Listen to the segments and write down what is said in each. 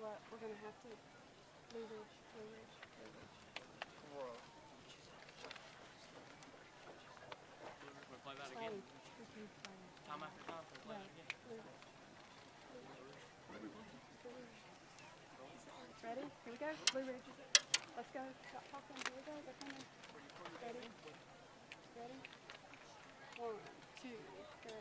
what? We're gonna have to Blue Ridge. Whoa. We'll play that again. Time after time, we'll play that again. Ready? Here we go. Blue Ridge. Let's go. Stop talking. Here we go. They're coming. Ready? Ready? 1, 2, 3.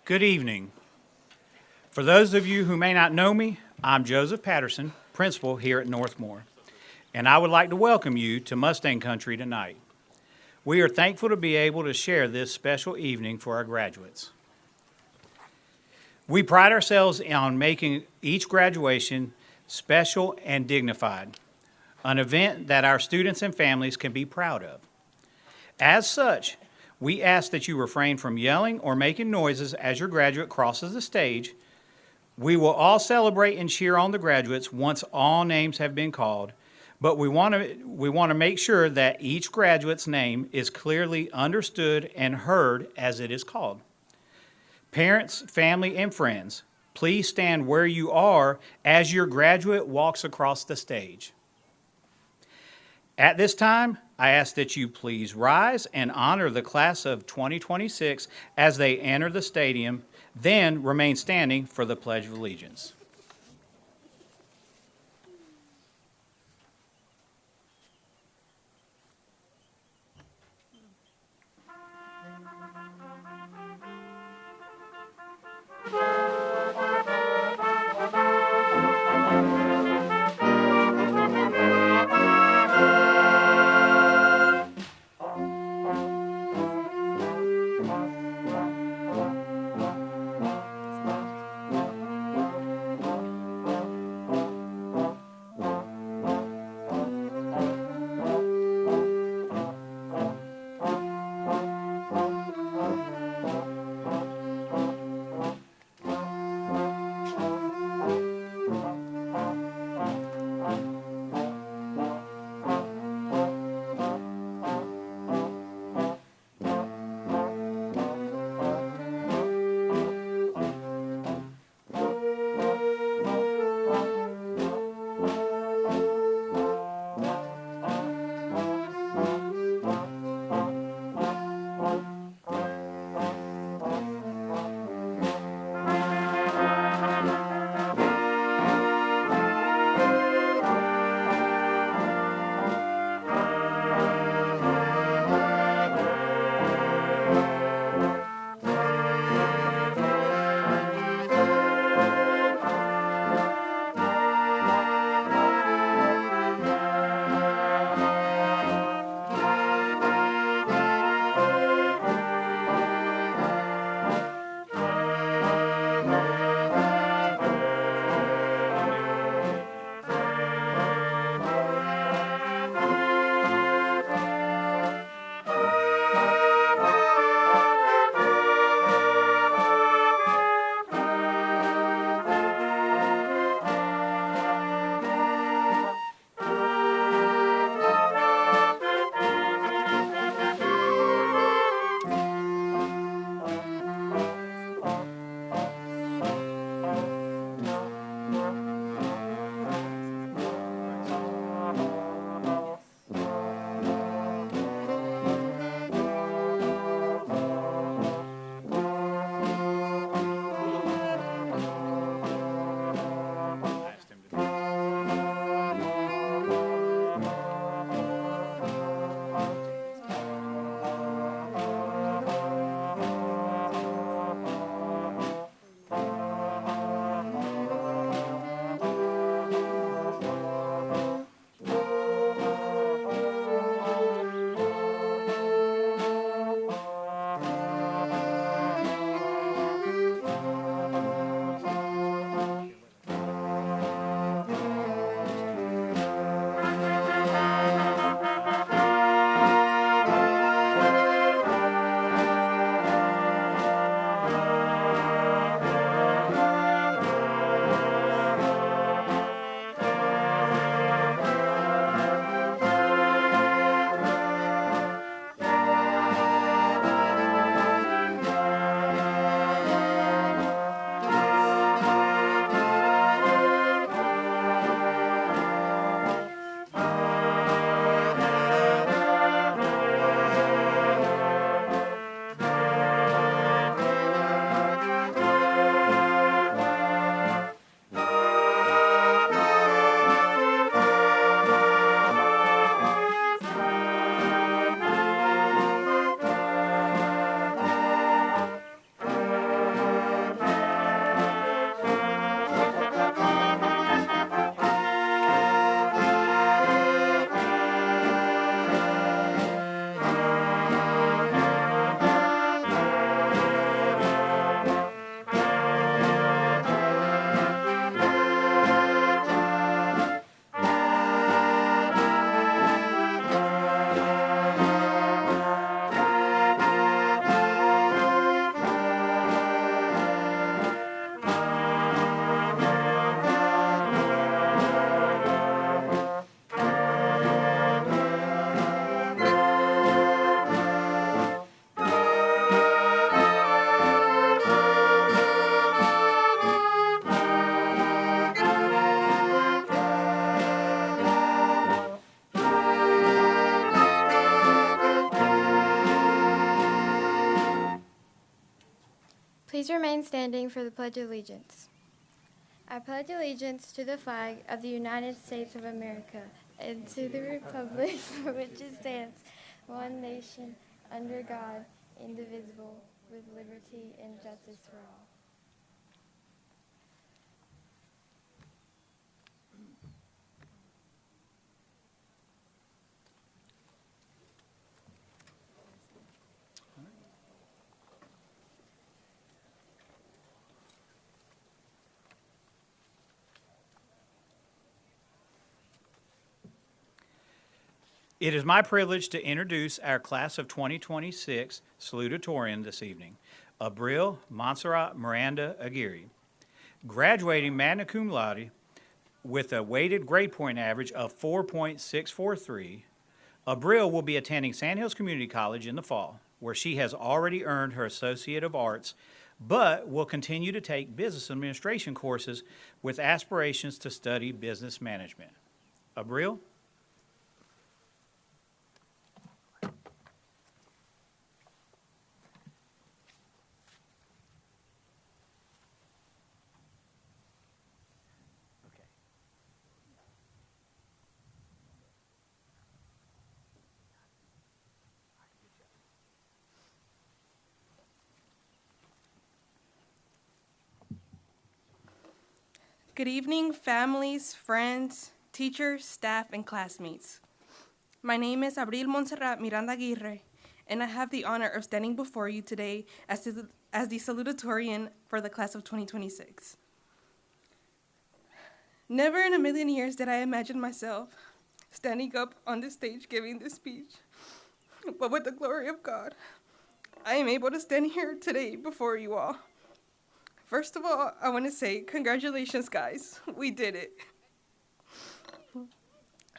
Good evening. For those of you who may not know me, I'm Joseph Patterson, principal here at Northmore, and I would like to welcome you to Mustang Country tonight. We are thankful to be able to share this special evening for our graduates. We pride ourselves on making each graduation special and dignified, an event that our students and families can be proud of. As such, we ask that you refrain from yelling or making noises as your graduate crosses the stage. We will all celebrate and cheer on the graduates once all names have been called, but we want to make sure that each graduate's name is clearly understood and heard as it is called. Parents, family, and friends, please stand where you are as your graduate walks across the stage. At this time, I ask that you please rise and honor the class of 2026 as they enter the stadium, then remain standing for the Pledge of Allegiance. Please remain standing for the Pledge of Allegiance. I pledge allegiance to the flag of the United States of America and to the republic for which it stands, one nation, under God, indivisible, with liberty and justice for all. It is my privilege to introduce our class of 2026 salutatorian this evening, Abril Montserrat Miranda Aguirre. Graduating magna cum laude with a weighted grade point average of 4.643, Abril will be attending Sand Hills Community College in the fall, where she has already earned her Associate of Arts, but will continue to take business administration courses with aspirations to study business management. Abril? Good evening, families, friends, teachers, staff, and classmates. My name is Abril Montserrat Miranda Aguirre, and I have the honor of standing before you today as the salutatorian for the class of 2026. Never in a million years did I imagine myself standing up on this stage giving this speech, but with the glory of God, I am able to stand here today before you all. First of all, I want to say congratulations, guys. We did it.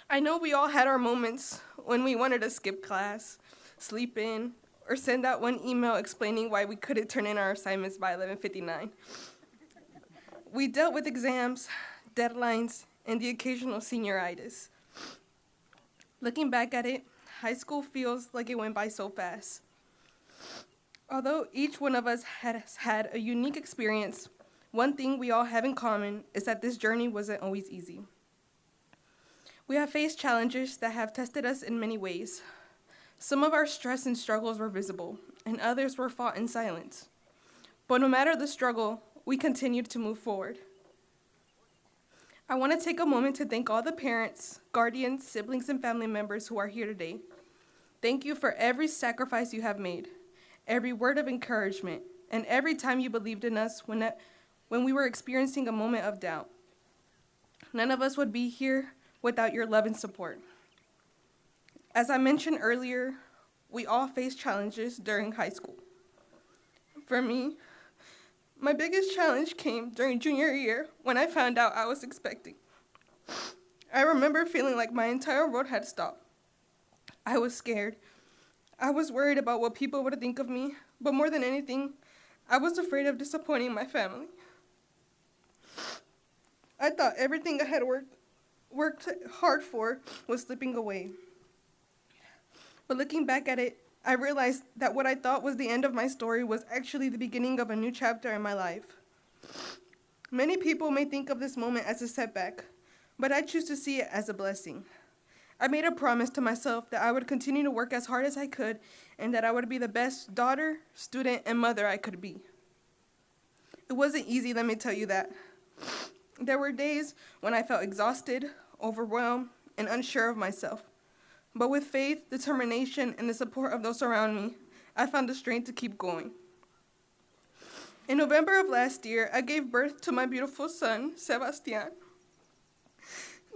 I know we all had our moments when we wanted to skip class, sleep in, or send out one email explaining why we couldn't turn in our assignments by 11:59. We dealt with exams, deadlines, and the occasional senioritis. Looking back at it, high school feels like it went by so fast. Although each one of us has had a unique experience, one thing we all have in common is that this journey wasn't always easy. We have faced challenges that have tested us in many ways. Some of our stress and struggles were visible, and others were fought in silence. But no matter the struggle, we continued to move forward. I want to take a moment to thank all the parents, guardians, siblings, and family members who are here today. Thank you for every sacrifice you have made, every word of encouragement, and every time you believed in us when we were experiencing a moment of doubt. None of us would be here without your love and support. As I mentioned earlier, we all face challenges during high school. For me, my biggest challenge came during junior year when I found out I was expecting. I remember feeling like my entire world had stopped. I was scared. I was worried about what people would think of me, but more than anything, I was afraid of disappointing my family. I thought everything I had worked hard for was slipping away. But looking back at it, I realized that what I thought was the end of my story was actually the beginning of a new chapter in my life. Many people may think of this moment as a setback, but I choose to see it as a blessing. I made a promise to myself that I would continue to work as hard as I could and that I would be the best daughter, student, and mother I could be. It wasn't easy, let me tell you that. There were days when I felt exhausted, overwhelmed, and unsure of myself. But with faith, determination, and the support of those around me, I found the strength to keep going. In November of last year, I gave birth to my beautiful son, Sebastian.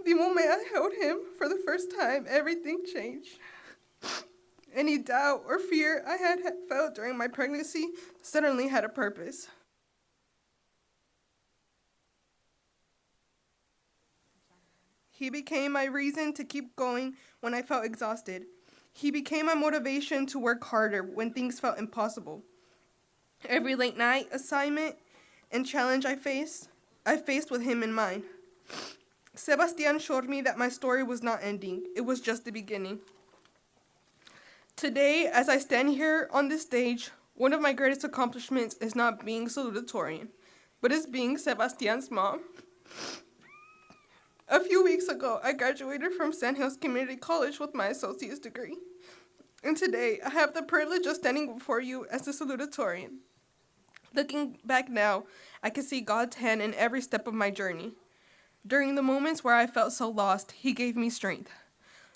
The moment I held him for the first time, everything changed. Any doubt or fear I had felt during my pregnancy suddenly had a purpose. He became my reason to keep going when I felt exhausted. He became my motivation to work harder when things felt impossible. Every late night assignment and challenge I faced with him in mind. Sebastian showed me that my story was not ending. It was just the beginning. Today, as I stand here on this stage, One of my greatest accomplishments is not being salutatorian, but is being Sebastian's mom. A few weeks ago, I graduated from Sandhills Community College with my associate's degree. And today, I have the privilege of standing before you as the salutatorian. Looking back now, I can see God's hand in every step of my journey. During the moments where I felt so lost, He gave me strength.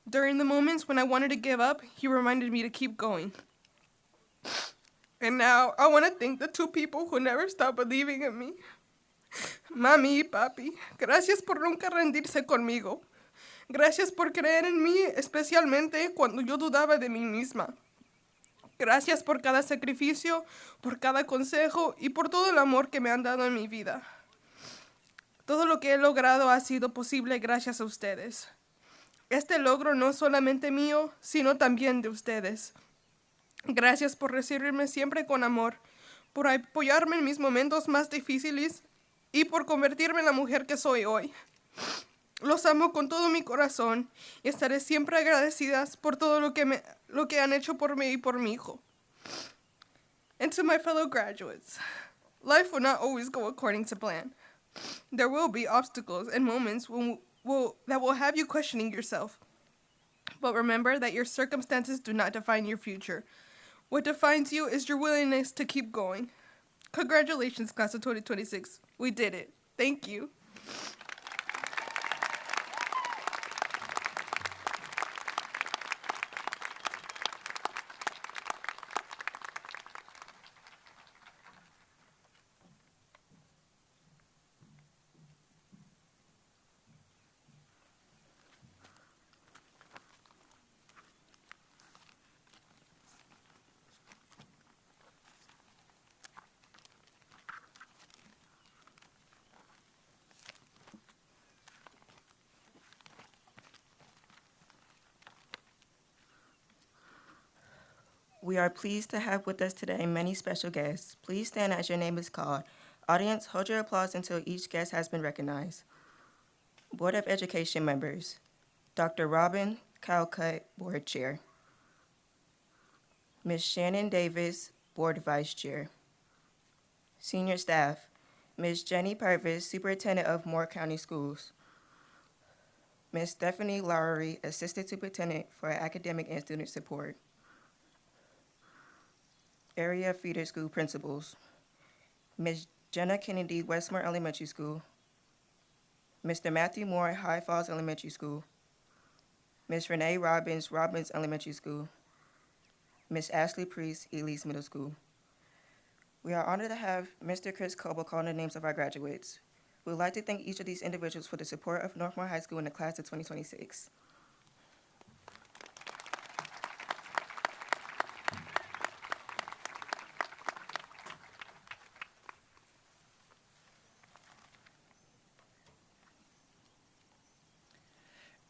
During the moments when I wanted to give up, He reminded me to keep going. And now, I want to thank the two people who never stopped believing in me. Mami y papi, gracias por nunca rendirse conmigo. Gracias por creer en mí, especialmente cuando yo dudaba de mí misma. Gracias por cada sacrificio, por cada consejo y por todo el amor que me han dado en mi vida. Todo lo que he logrado ha sido posible gracias a ustedes. Este logro no es solamente mío, sino también de ustedes. Gracias por recibirme siempre con amor, por apoyarme en mis momentos más difíciles y por convertirme en la mujer que soy hoy. Los amo con todo mi corazón y estaré siempre agradecidas por todo lo que han hecho por mí y por mi hijo. And to my fellow graduates, life will not always go according to plan. There will be obstacles and moments that will have you questioning yourself. But remember that your circumstances do not define your future. What defines you is your willingness to keep going. Congratulations, class of 2026. We did it. Thank you. We are pleased to have with us today many special guests. Please stand as your name is called. Audience, hold your applause until each guest has been recognized. Board of Education members, Dr. Robin Calcutt, Board Chair. Ms. Shannon Davis, Board Vice Chair. Senior staff, Ms. Jenny Purvis, Superintendent of Moore County Schools. Ms. Stephanie Lowry, Assistant Superintendent for Academic and Student Support. Area Feeder School Principals, Ms. Jenna Kennedy, Westmore Elementary School. Mr. Matthew Moore, High Falls Elementary School. Ms. Renee Robbins, Robbins Elementary School. Ms. Ashley Priest, Elise Middle School. We are honored to have Mr. Chris Coble calling the names of our graduates. We would like to thank each of these individuals for the support of Northmore High School in the class of 2026.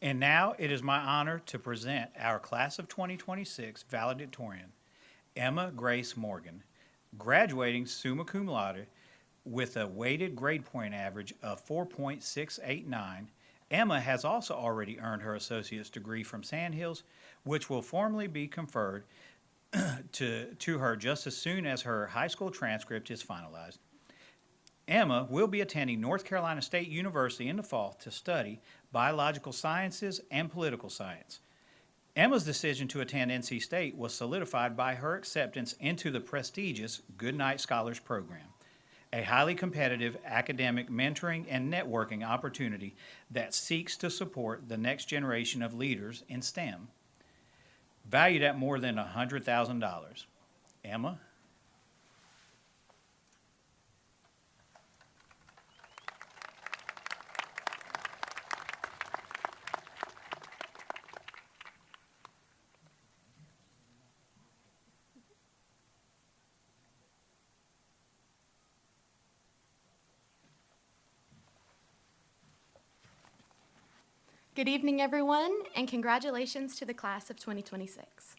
And now it is my honor to present our class of 2026 valedictorian, Emma Grace Morgan, graduating summa cum laude with a weighted grade point average of 4.689. Emma has also already earned her associate's degree from Sandhills, which will formally be conferred to her just as soon as her high school transcript is finalized. Emma will be attending North Carolina State University in the fall to study biological sciences and political science. Emma's decision to attend NC State was solidified by her acceptance into the prestigious Goodnight Scholars Program, a highly competitive academic mentoring and networking opportunity that seeks to support the next generation of leaders in STEM. Valued at more than $100,000. Emma? Good evening, everyone, and congratulations to the class of 2026.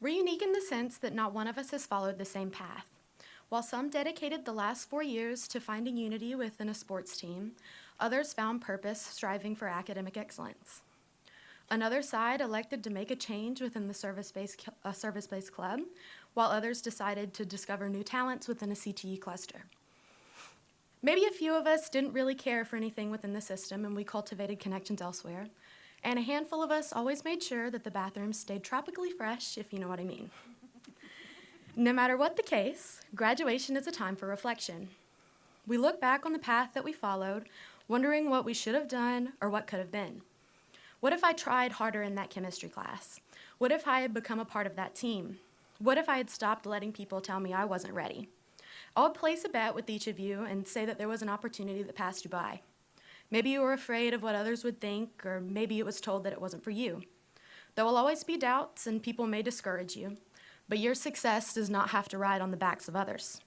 We're unique in the sense that not one of us has followed the same path. While some dedicated the last 4 years to finding unity within a sports team, others found purpose striving for academic excellence. Another side elected to make a change within the service-based club, while others decided to discover new talents within a CTE cluster. Maybe a few of us didn't really care for anything within the system and we cultivated connections elsewhere, and a handful of us always made sure that the bathrooms stayed tropically fresh, if you know what I mean. No matter what the case, graduation is a time for reflection. We look back on the path that we followed, wondering what we should have done or what could have been. What if I tried harder in that chemistry class? What if I had become a part of that team? What if I had stopped letting people tell me I wasn't ready? I would place a bet with each of you and say that there was an opportunity that passed you by. Maybe you were afraid of what others would think, or maybe it was told that it wasn't for you. There will always be doubts and people may discourage you, but your success does not have to ride on the backs of others.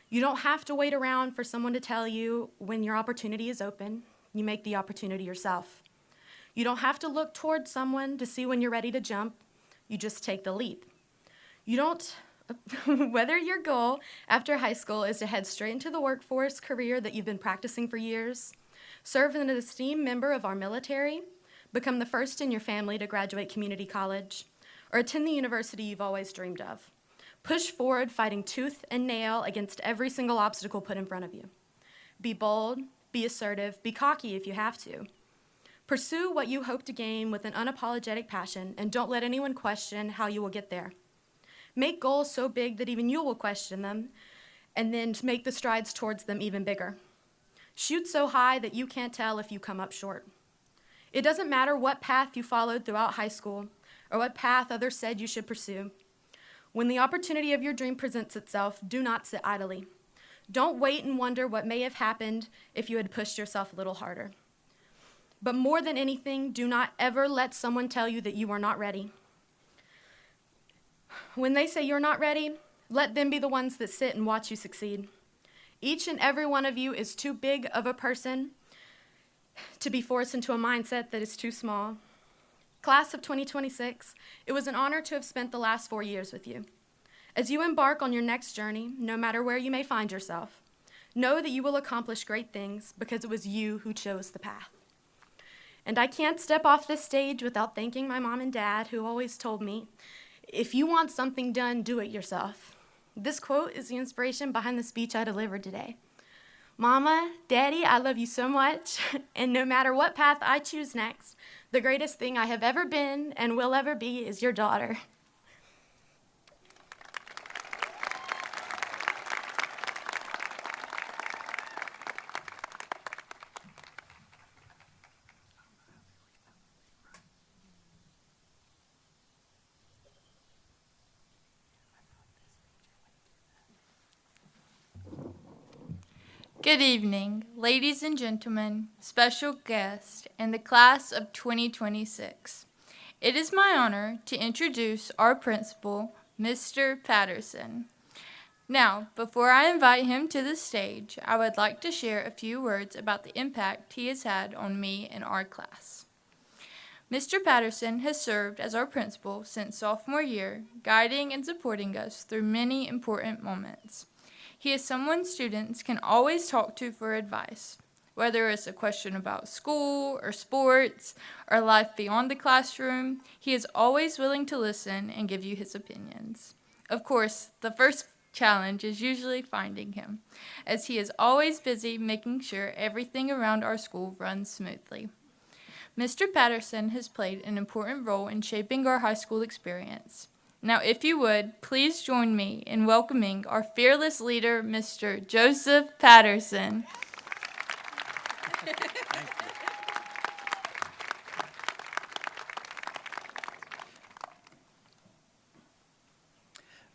You don't have to wait around for someone to tell you when your opportunity is open. You make the opportunity yourself. You don't have to look towards someone to see when you're ready to jump. You just take the leap. You don't, whether your goal after high school is to head straight into the workforce career that you've been practicing for years, serve as an esteemed member of our military, become the first in your family to graduate community college, or attend the university you've always dreamed of. Push forward, fighting tooth and nail against every single obstacle put in front of you. Be bold, be assertive, be cocky if you have to. Pursue what you hope to gain with an unapologetic passion, and don't let anyone question how you will get there. Make goals so big that even you will question them, and then make the strides towards them even bigger. Shoot so high that you can't tell if you come up short. It doesn't matter what path you followed throughout high school, or what path others said you should pursue. When the opportunity of your dream presents itself, do not sit idly. Don't wait and wonder what may have happened if you had pushed yourself a little harder. But more than anything, do not ever let someone tell you that you are not ready. When they say you're not ready, let them be the ones that sit and watch you succeed. Each and every one of you is too big of a person to be forced into a mindset that is too small. Class of 2026, it was an honor to have spent the last 4 years with you. As you embark on your next journey, no matter where you may find yourself, know that you will accomplish great things because it was you who chose the path. And I can't step off this stage without thanking my mom and dad, who always told me, if you want something done, do it yourself. This quote is the inspiration behind the speech I delivered today. Mama, Daddy, I love you so much, and no matter what path I choose next, the greatest thing I have ever been and will ever be is your daughter. Good evening, ladies and gentlemen, special guests, and the class of 2026. It is my honor to introduce our principal, Mr. Patterson. Now, before I invite him to the stage, I would like to share a few words about the impact he has had on me and our class. Mr. Patterson has served as our principal since sophomore year, guiding and supporting us through many important moments. He is someone students can always talk to for advice, whether it's a question about school or sports or life beyond the classroom. He is always willing to listen and give you his opinions. Of course, the first challenge is usually finding him, as he is always busy making sure everything around our school runs smoothly. Mr. Patterson has played an important role in shaping our high school experience. Now, if you would, please join me in welcoming our fearless leader, Mr. Joseph Patterson.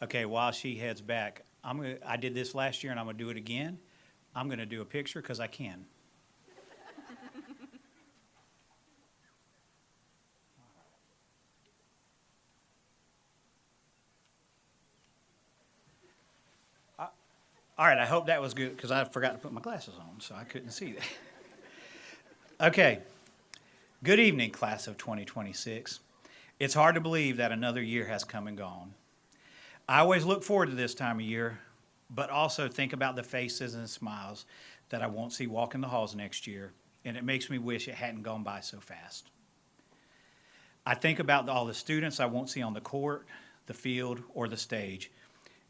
Okay, while she heads back, I did this last year and I'm gonna do it again. I'm gonna do a picture because I can. All right, I hope that was good because I forgot to put my glasses on, so I couldn't see that. Okay, good evening, class of 2026. It's hard to believe that another year has come and gone. I always look forward to this time of year, but also think about the faces and smiles that I won't see walking the halls next year, and it makes me wish it hadn't gone by so fast. I think about all the students I won't see on the court, the field, or the stage,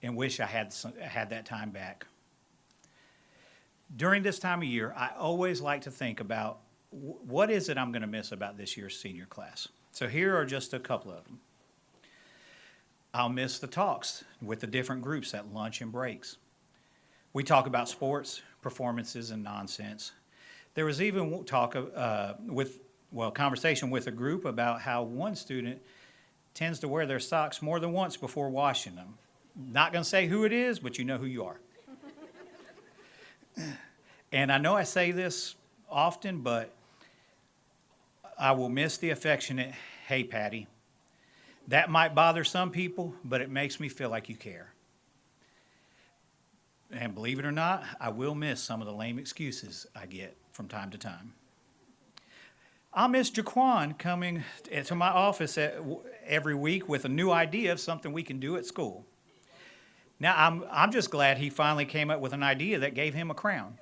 and wish I had that time back. During this time of year, I always like to think about what is it I'm going to miss about this year's senior class. So here are just a couple of them. I'll miss the talks with the different groups at lunch and breaks. We talk about sports, performances, and nonsense. There was even talk conversation with a group about how one student tends to wear their socks more than once before washing them. Not going to say who it is, but you know who you are. And I know I say this often, but I will miss the affectionate, "Hey, Patty." That might bother some people, but it makes me feel like you care. And believe it or not, I will miss some of the lame excuses I get from time to time. I'll miss Jaquan coming to my office every week with a new idea of something we can do at school. Now, I'm just glad he finally came up with an idea that gave him a crown.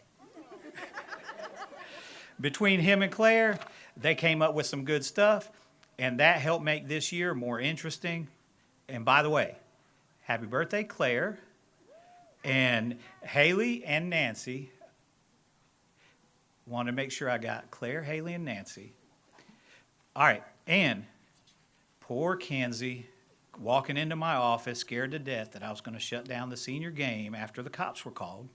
Between him and Claire, they came up with some good stuff, and that helped make this year more interesting. And by the way, happy birthday, Claire, and Haley and Nancy. Want to make sure I got Claire, Haley, and Nancy. All right, and poor Kenzie walking into my office scared to death that I was going to shut down the senior game after the cops were called.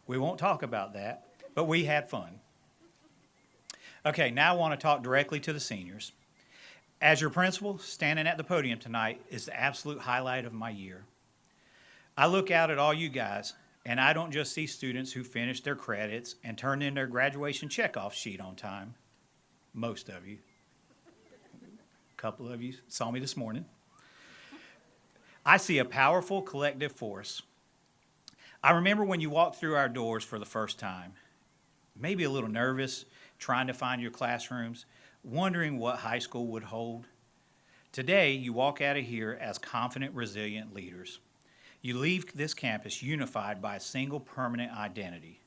We won't talk about that, but we had fun. Okay, now I want to talk directly to the seniors. As your principal, standing at the podium tonight is the absolute highlight of my year. I look out at all you guys, and I don't just see students who finish their credits and turn in their graduation checkoff sheet on time. Most of you. A couple of you saw me this morning. I see a powerful collective force. I remember when you walked through our doors for the first time, maybe a little nervous, trying to find your classrooms, wondering what high school would hold. Today, you walk out of here as confident, resilient leaders. You leave this campus unified by a single permanent identity.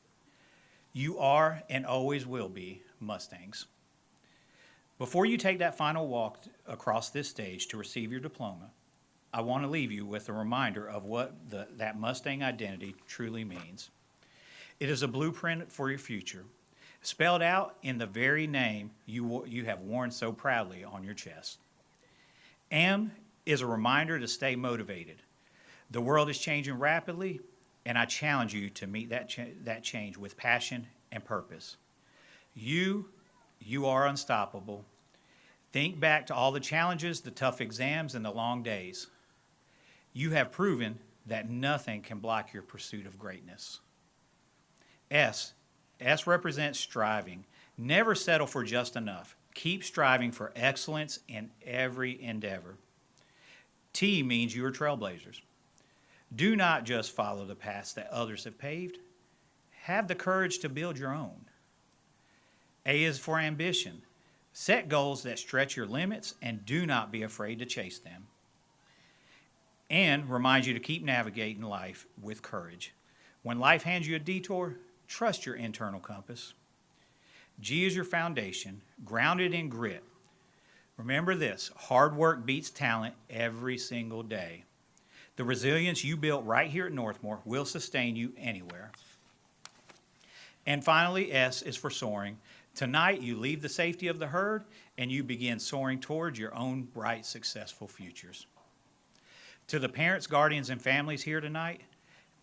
You are and always will be Mustangs. Before you take that final walk across this stage to receive your diploma, I want to leave you with a reminder of what that Mustang identity truly means. It is a blueprint for your future, spelled out in the very name you have worn so proudly on your chest. M is a reminder to stay motivated. The world is changing rapidly, and I challenge you to meet that change with passion and purpose. You are unstoppable. Think back to all the challenges, the tough exams, and the long days. You have proven that nothing can block your pursuit of greatness. S represents striving. Never settle for just enough. Keep striving for excellence in every endeavor. T means you are trailblazers. Do not just follow the paths that others have paved. Have the courage to build your own. A is for ambition. Set goals that stretch your limits and do not be afraid to chase them. And reminds you to keep navigating life with courage. When life hands you a detour, trust your internal compass. G is your foundation, grounded in grit. Remember this, hard work beats talent every single day. The resilience you built right here at Northmore will sustain you anywhere. And finally, S is for soaring. Tonight, you leave the safety of the herd and you begin soaring towards your own bright, successful futures. To the parents, guardians, and families here tonight,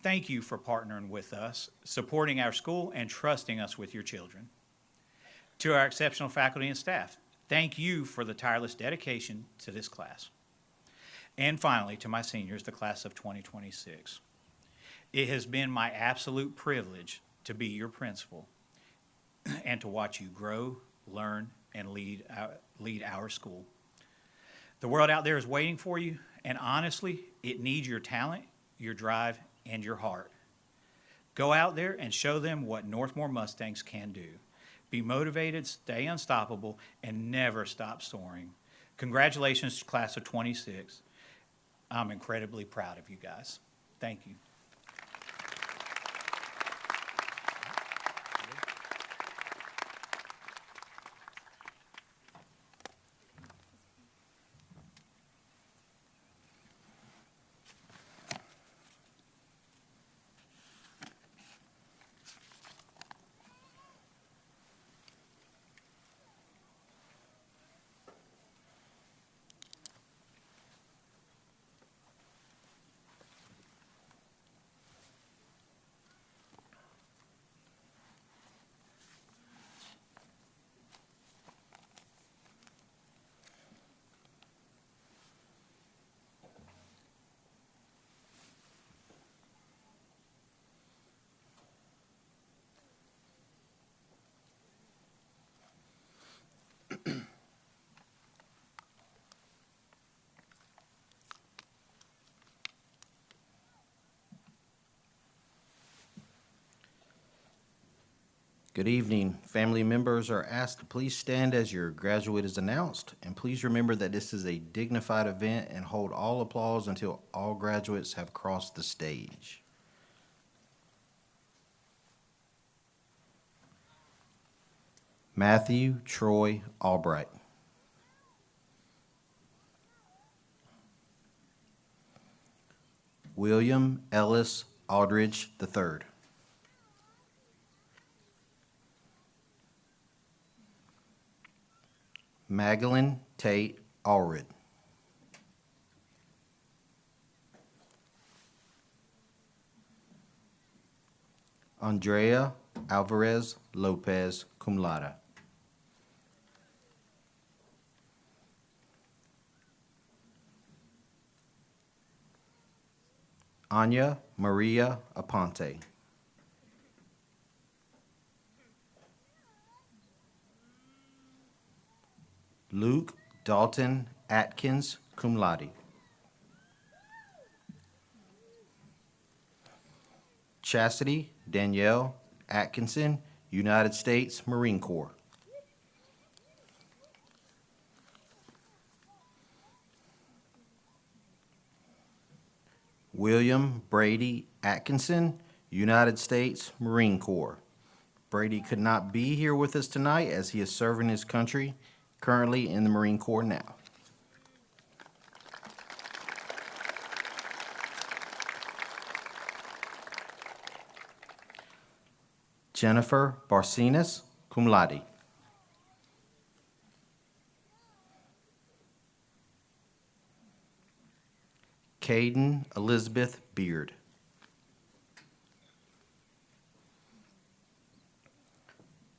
thank you for partnering with us, supporting our school, and trusting us with your children. To our exceptional faculty and staff, thank you for the tireless dedication to this class. And finally, to my seniors, the class of 2026. It has been my absolute privilege to be your principal and to watch you grow, learn, and lead our school. The world out there is waiting for you, and honestly, it needs your talent, your drive, and your heart. Go out there and show them what Northmore Mustangs can do. Be motivated, stay unstoppable, and never stop soaring. Congratulations, class of 26. I'm incredibly proud of you guys. Thank you. Good evening. Family members are asked to please stand as your graduate is announced, and please remember that this is a dignified event and hold all applause until all graduates have crossed the stage. Matthew Troy Albright. William Ellis Aldridge III. Magdalene Tate Allred. Andrea Alvarez Lopez, cum laude. Anya Maria Aponte. Luke Dalton Atkins, cum laude. Chastity Danielle Atkinson, United States Marine Corps. William Brady Atkinson, United States Marine Corps. Brady could not be here with us tonight as he is serving his country, currently in the Marine Corps now. Jennifer Barcinas, cum laude. Caden Elizabeth Beard.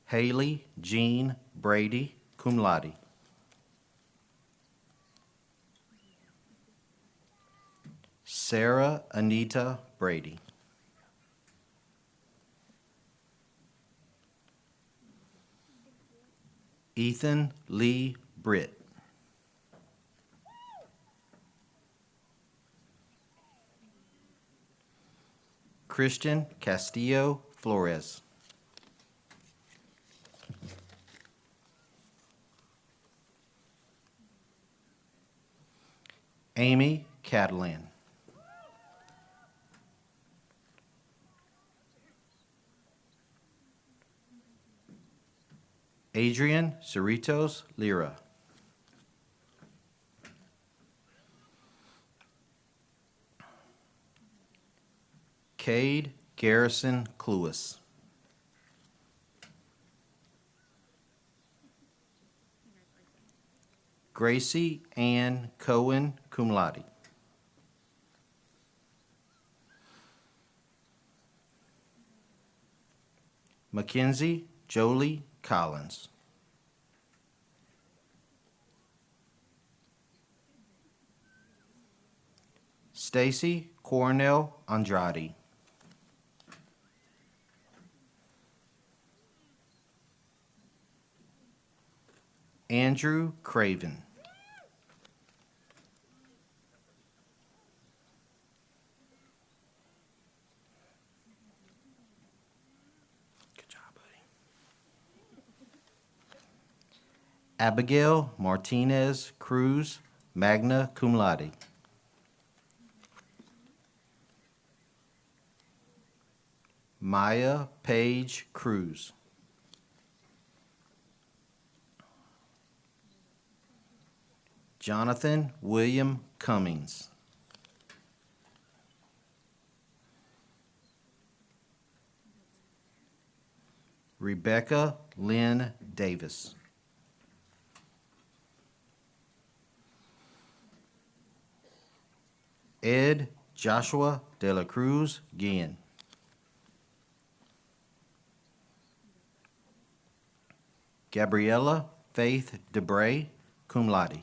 Haley Jean Brady, cum laude. Sarah Anita Brady. Ethan Lee Britt. Christian Castillo Flores. Amy Catalan. Adrian Cerritos Lira. Cade Garrison Cluis. Gracie Ann Cohen, cum laude. Mackenzie Jolie Collins. Stacy Cornell Andrade. Andrew Craven. Good job, buddy. Abigail Martinez Cruz, magna cum laude. Maya Page Cruz. Jonathan William Cummings. Rebecca Lynn Davis. Ed Joshua De La Cruz Guillen. Gabriella Faith DeBray, cum laude.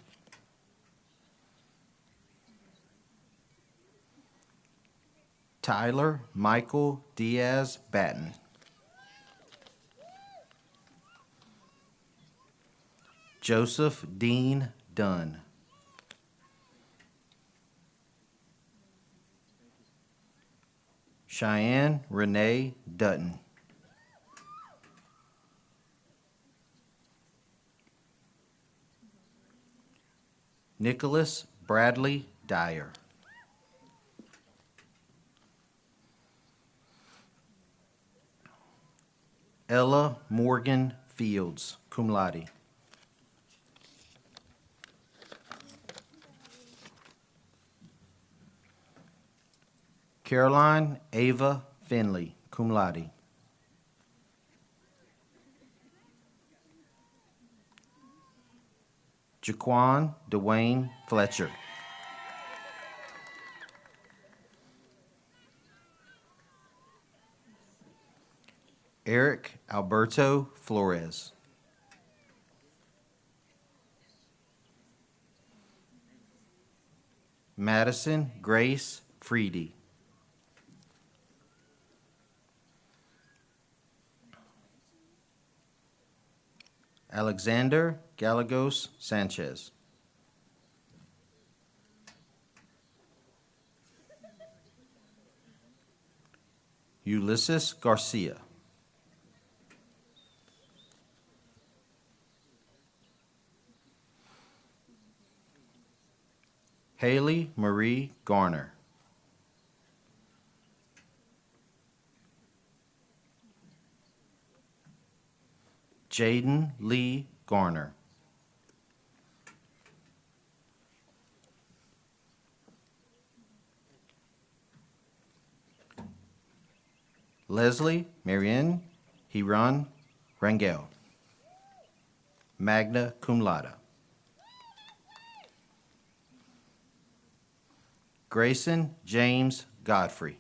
Tyler Michael Diaz Batten. Joseph Dean Dunn. Cheyenne Renee Dutton. Nicholas Bradley Dyer. Ella Morgan Fields, cum laude. Caroline Ava Finley, cum laude. Jaquan Dwayne Fletcher. Eric Alberto Flores. Madison Grace Freedy. Alexander Gallegos Sanchez. Ulysses Garcia. Haley Marie Garner. Jaden Lee Garner. Leslie Marianne Hiran Rangel, magna cum laude. Grayson James Godfrey.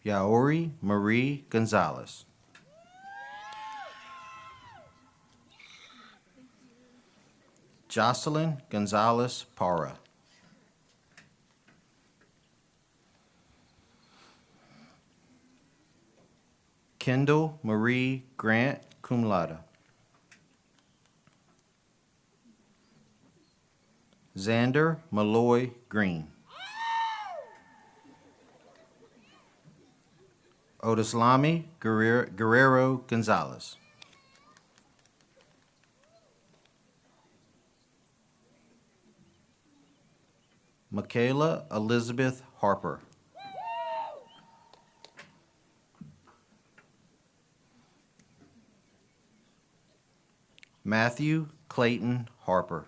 Yaori Marie Gonzalez. Jocelyn Gonzalez Parra. Kendall Marie Grant, cum laude. Xander Malloy Green. Otislami Guerrero Gonzalez. Michaela Elizabeth Harper. Matthew Clayton Harper.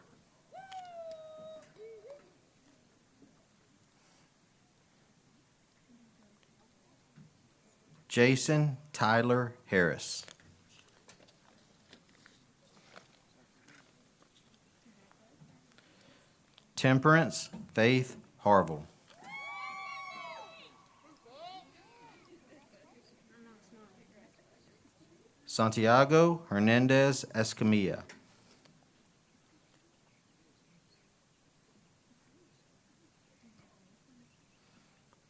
Jason Tyler Harris. Temperance Faith Harville. Santiago Hernandez Escamilla.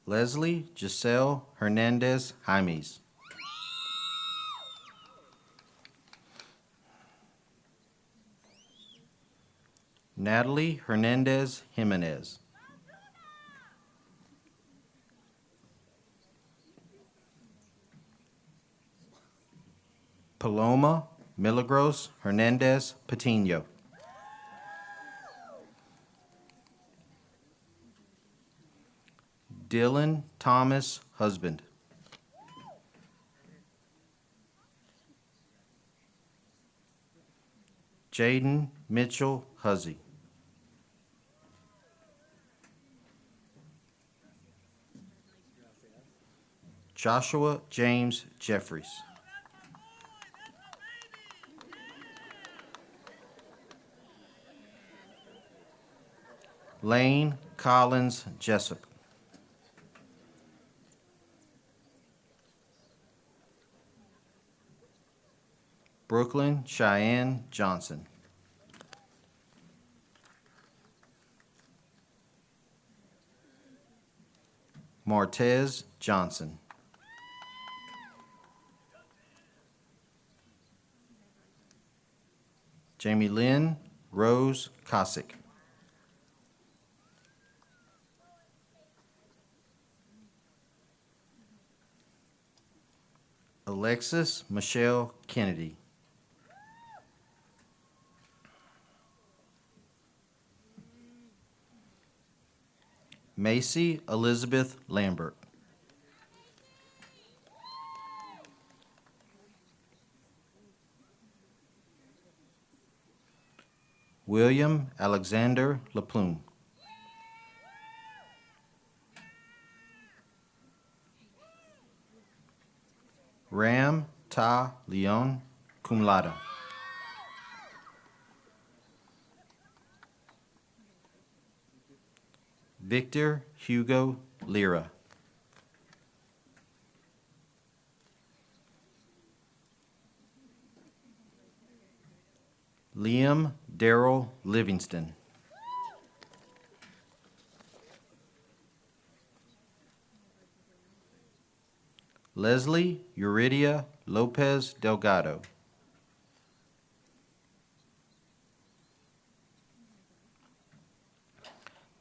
Leslie Giselle Hernandez Jaimes. Natalie Hernandez Jimenez. Paloma Milagros Hernandez Patino. Dylan Thomas Husband. Jaden Mitchell Huzzy. Joshua James Jeffries. Lane Collins Jessup. Brooklyn Cheyenne Johnson. Martez Johnson. Jamie Lynn Rose Cosick. Alexis Michelle Kennedy. Macy Elizabeth Lambert. William Alexander LaPlume. Ram Ta Leon, cum laude. Victor Hugo Lira. Liam Darrell Livingston. Leslie Euridia Lopez Delgado.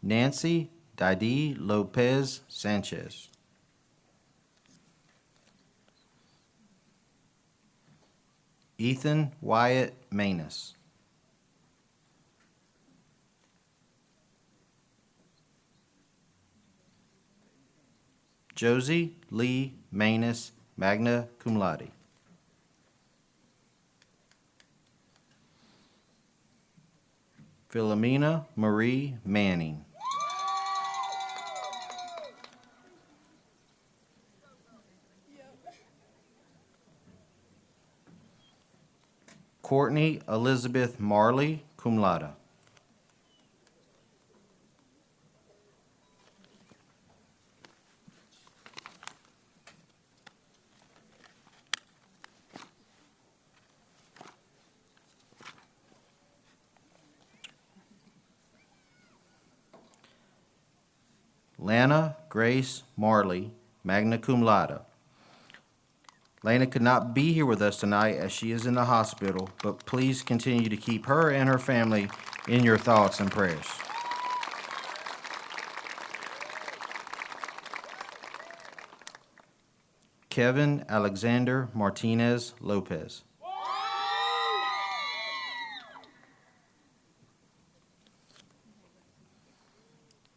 Nancy Didi Lopez Sanchez. Ethan Wyatt Manus. Josie Lee Manus, magna cum laude. Philomena Marie Manning. Courtney Elizabeth Marley, cum laude. Lana Grace Marley, magna cum laude. Lana could not be here with us tonight as she is in the hospital, but please continue to keep her and her family in your thoughts and prayers. Kevin Alexander Martinez Lopez.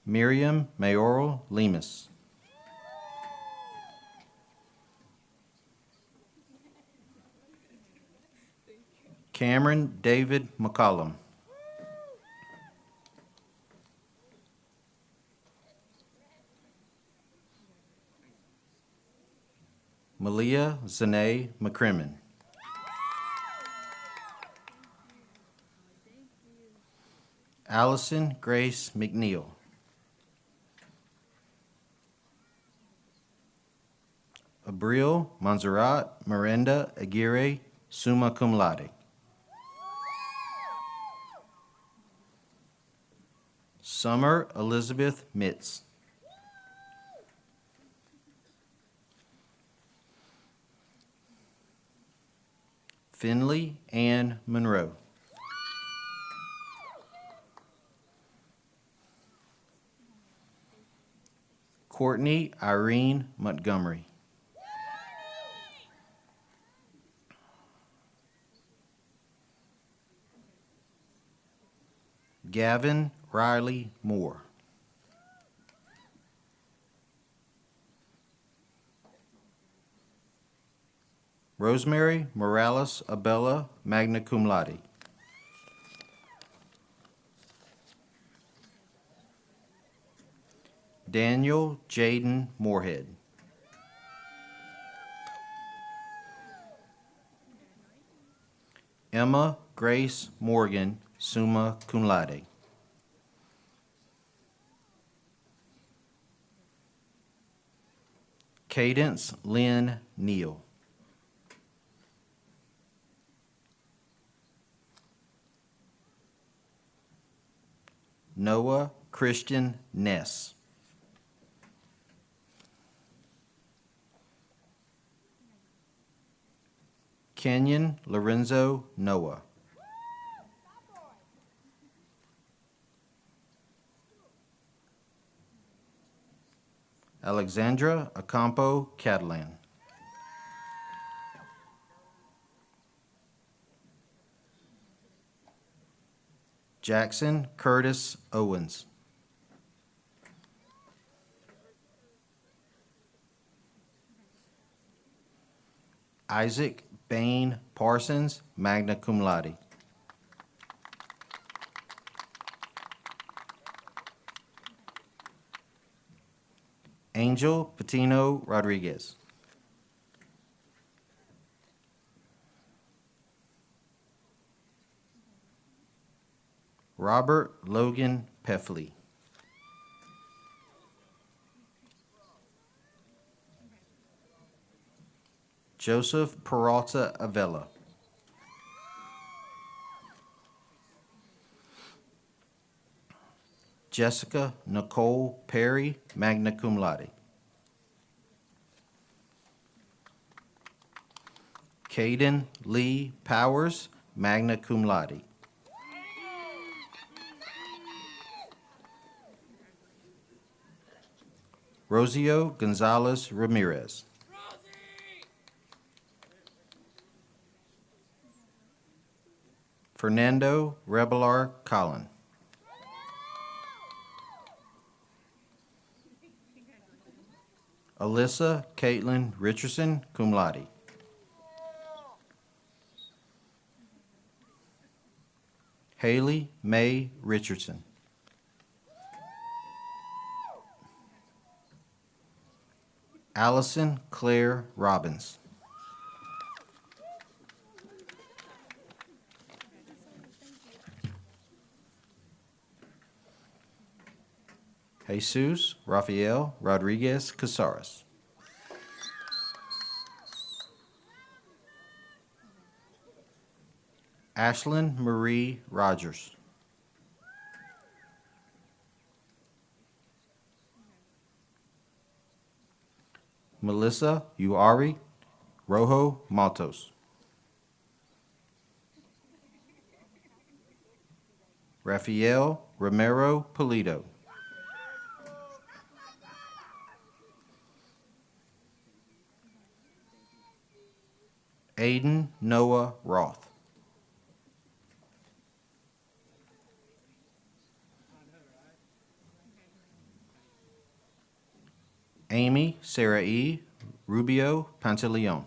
Miriam Mayoral Lemus. Cameron David McCollum. Malia Zanae McCrimmon. Allison Grace McNeil. Abril Monserrat Miranda Aguirre, summa cum laude. Summer Elizabeth Mitz. Finley Ann Monroe. Courtney Irene Montgomery. Gavin Riley Moore. Rosemary Morales Abella, magna cum laude. Daniel Jaden Moorhead. Emma Grace Morgan, summa cum laude. Cadence Lynn Neal. Noah Christian Ness. Kenyon Lorenzo Noah. Alexandra Acampo Catalan. Jackson Curtis Owens. Isaac Bain Parsons, magna cum laude. Angel Patino Rodriguez. Robert Logan Peffley. Joseph Peralta Avella. Jessica Nicole Perry, magna cum laude. Caden Lee Powers, magna cum laude. Rosio Gonzalez Ramirez. Fernando Rebelar Collin. Alyssa Caitlin Richardson, cum laude. Haley Mae Richardson. Allison Claire Robbins. Jesus Rafael Rodriguez Casares. Ashlyn Marie Rogers. Melissa Uari Rojo Matos. Rafael Romero Polito. Aiden Noah Roth. Amy Sarah E. Rubio Pantaleon.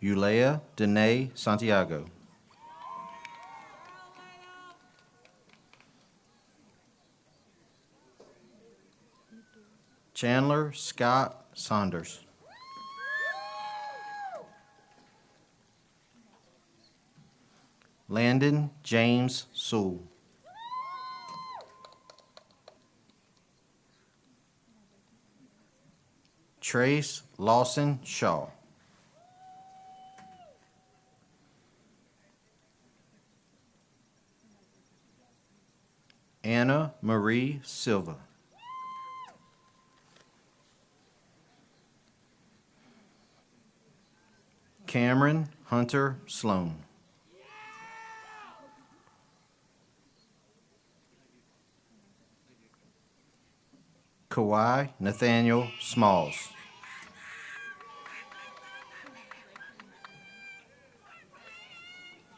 Eulea Dene Santiago. Chandler Scott Saunders. Landon James Sewell. Trace Lawson Shaw. Anna Marie Silva. Cameron Hunter Sloan. Kawhi Nathaniel Smalls.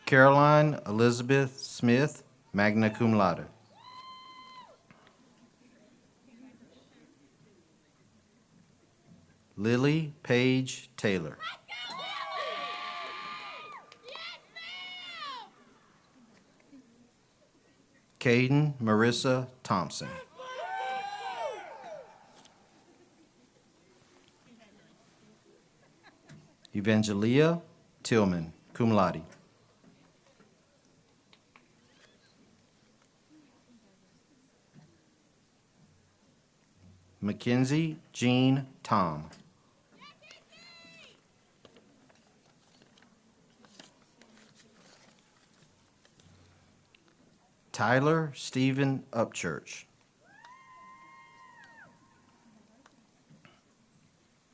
Caroline Elizabeth Smith, magna cum laude. Lily Page Taylor. Caden Marissa Thompson. Evangelia Tillman, cum laude. Mackenzie Jean Tom. Tyler Stephen Upchurch.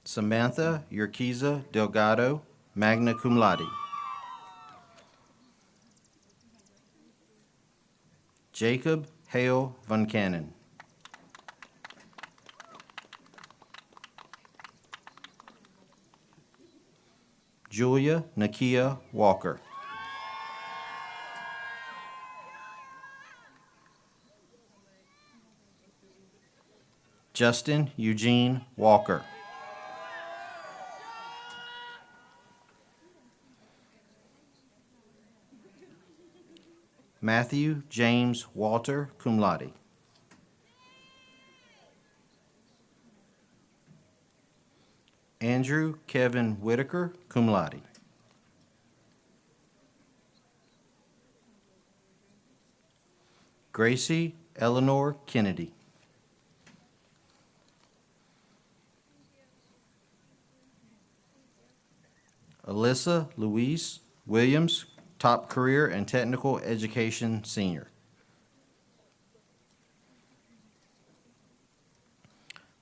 Samantha Urquiza Delgado, magna cum laude. Jacob Hale Van Cannon. Julia Nakia Walker. Justin Eugene Walker. Matthew James Walter, cum laude. Andrew Kevin Whitaker, cum laude. Gracie Eleanor Kennedy. Alyssa Louise Williams, top career and technical education senior.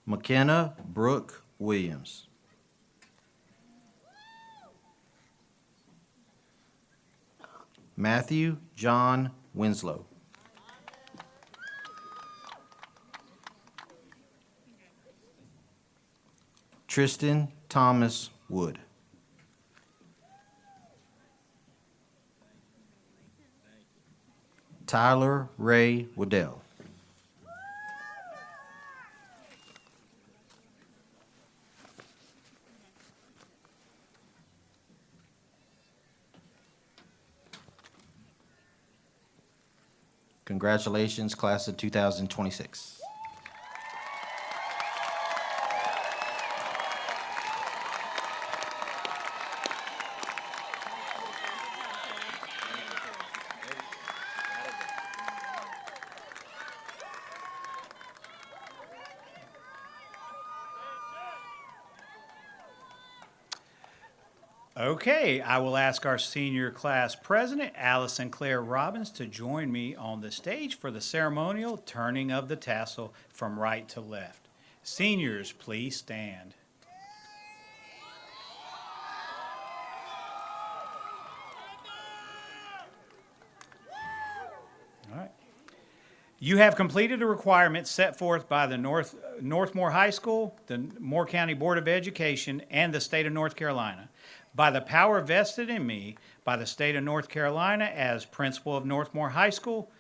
McKenna Brooke Williams. Matthew John Winslow. Tristan Thomas Wood. Tyler Ray Waddell. Congratulations, class of 2026. Okay, I will ask our senior class president, Allison Claire Robbins, to join me on the stage for the ceremonial turning of the tassel from right to left. Seniors, please stand. All right. You have completed the requirements set forth by the Northmore High School, the Moore County Board of Education, and the state of North Carolina. By the power vested in me by the state of North Carolina as principal of Northmore High School,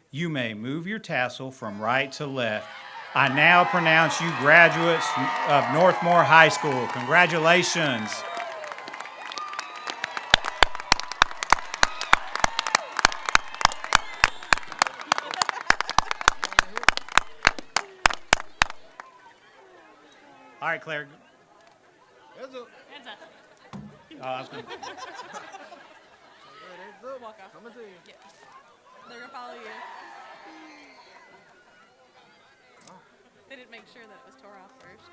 you may move your tassel from right to left. I now pronounce you graduates of Northmore High School. Congratulations. All right, Claire. Hands up. Oh, I was gonna- Walk off. Coming to you. Yeah. They're gonna follow you. They didn't make sure that it was tore off first.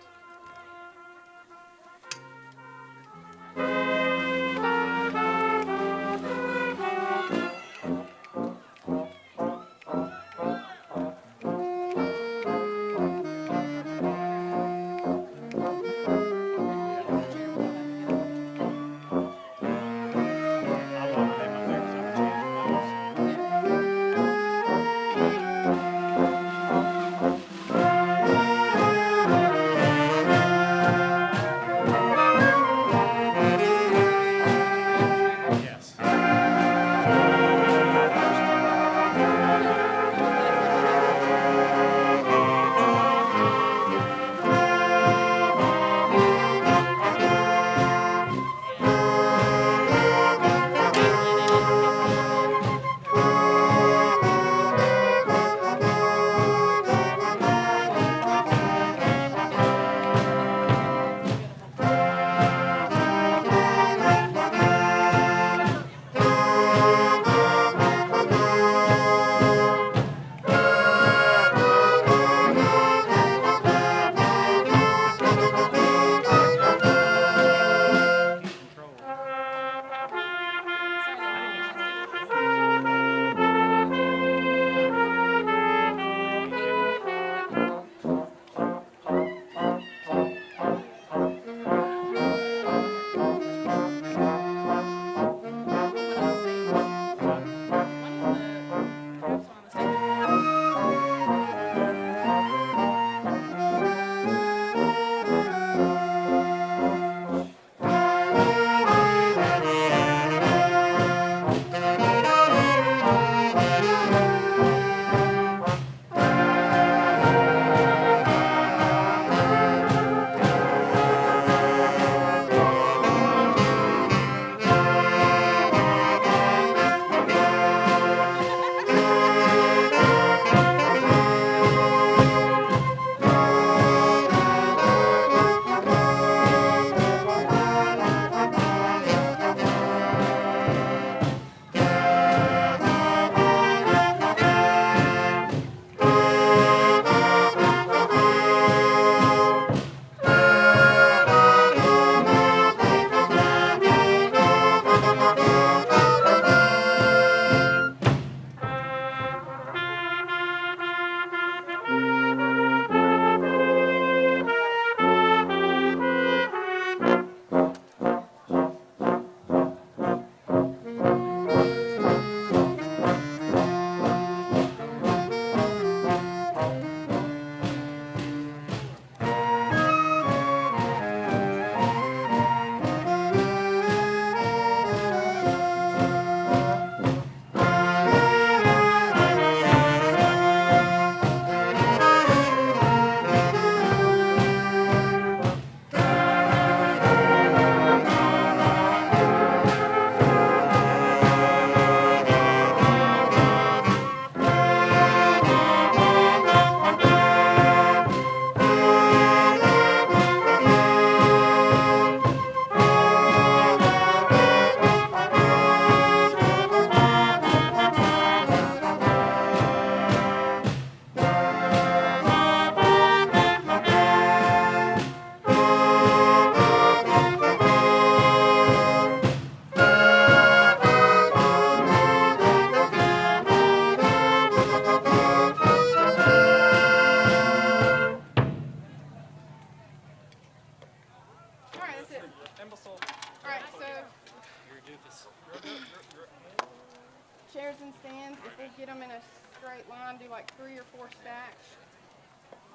Chairs and stands, if we get them in a straight line, do like 3 or 4 stacks.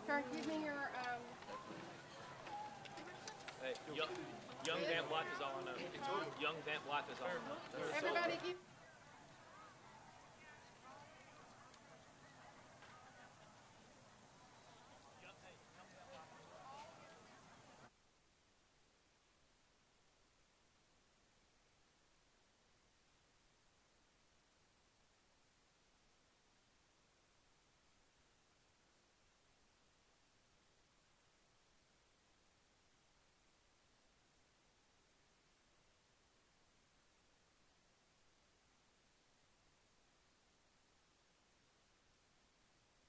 Kirk, give me your, Hey, young Vamp Life is all I know. Young Vamp Life is all I know. everybody give.